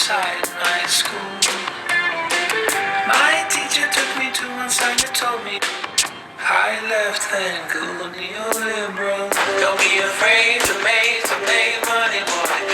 inside my school. My teacher took me to one side and told me, high left and cool neoliberal. Don't be afraid to make money, boy.